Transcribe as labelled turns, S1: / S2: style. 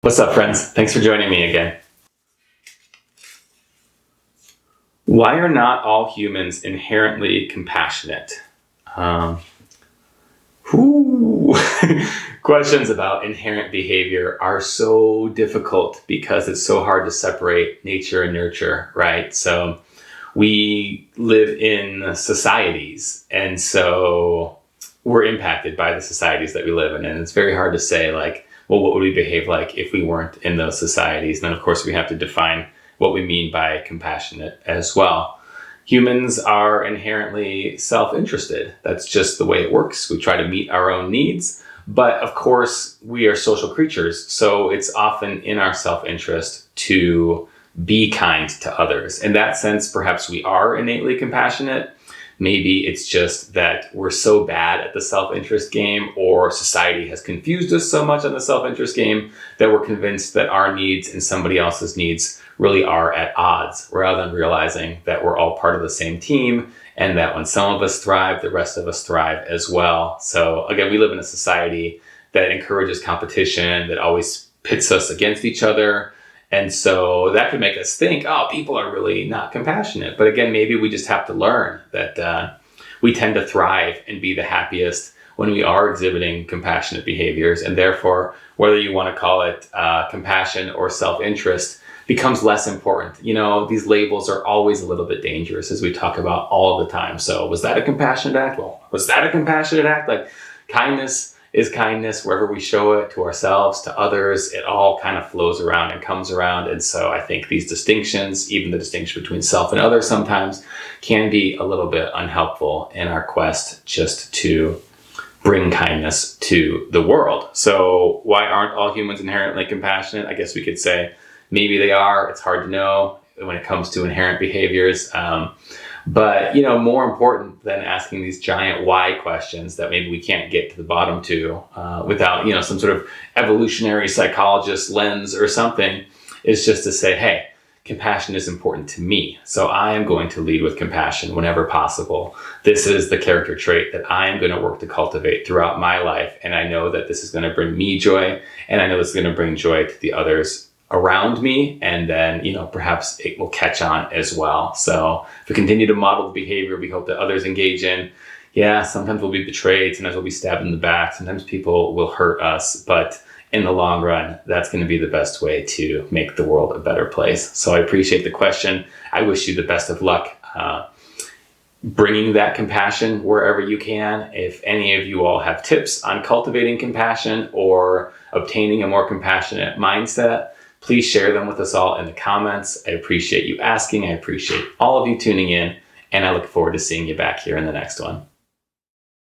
S1: What's up, friends? Thanks for joining me again. Why are not all humans inherently compassionate? Whew. Questions about inherent behavior are so difficult because it's so hard to separate nature and nurture, right? So we live in societies, and so we're impacted by the societies that we live in. And it's very hard to say, like, well, what would we behave like if we weren't in those societies? And then, of course, we have to define what we mean by compassionate as well. Humans are inherently self-interested. That's just the way it works. We try to meet our own needs. But of course, we are social creatures. So it's often in our self-interest to be kind to others. In that sense, perhaps we are innately compassionate. Maybe it's just that we're so bad at the self-interest game, or society has confused us so much on the self-interest game that we're convinced that our needs and somebody else's needs really are at odds, rather than realizing that we're all part of the same team and that when some of us thrive, the rest of us thrive as well. So again, we live in a society that encourages competition, that always pits us against each other. And so that could make us think, oh, people are really not compassionate. But again, maybe we just have to learn that we tend to thrive and be the happiest when we are exhibiting compassionate behaviors. And therefore, whether you want to call it compassion or self-interest becomes less important. You know, these labels are always a little bit dangerous, as we talk about all the time. So was that a compassionate act? Well, was that a compassionate act? Like, kindness is kindness wherever we show it, to ourselves, to others. It all kind of flows around and comes around. And so I think these distinctions, even the distinction between self and others, sometimes can be a little bit unhelpful in our quest just to bring kindness to the world. So why aren't all humans inherently compassionate? I guess we could say maybe they are. It's hard to know when it comes to inherent behaviors. But, you know, more important than asking these giant why questions that maybe we can't get to the bottom to without, you know, some sort of evolutionary psychologist lens or something, is just to say, hey, compassion is important to me. So I am going to lead with compassion whenever possible. This is the character trait that I am going to work to cultivate throughout my life. And I know that this is going to bring me joy. And I know this is going to bring joy to the others around me, and then, you know, perhaps it will catch on as well. So if we continue to model the behavior we hope that others engage in, yeah, sometimes we'll be betrayed, sometimes we'll be stabbed in the back, sometimes people will hurt us, but in the long run, that's going to be the best way to make the world a better place. So I appreciate the question. I wish you the best of luck bringing that compassion wherever you can. If any of you all have tips on cultivating compassion or obtaining a more compassionate mindset, please share them with us all in the comments. I appreciate you asking. I appreciate all of you tuning in, and I look forward to seeing you back here in the next one.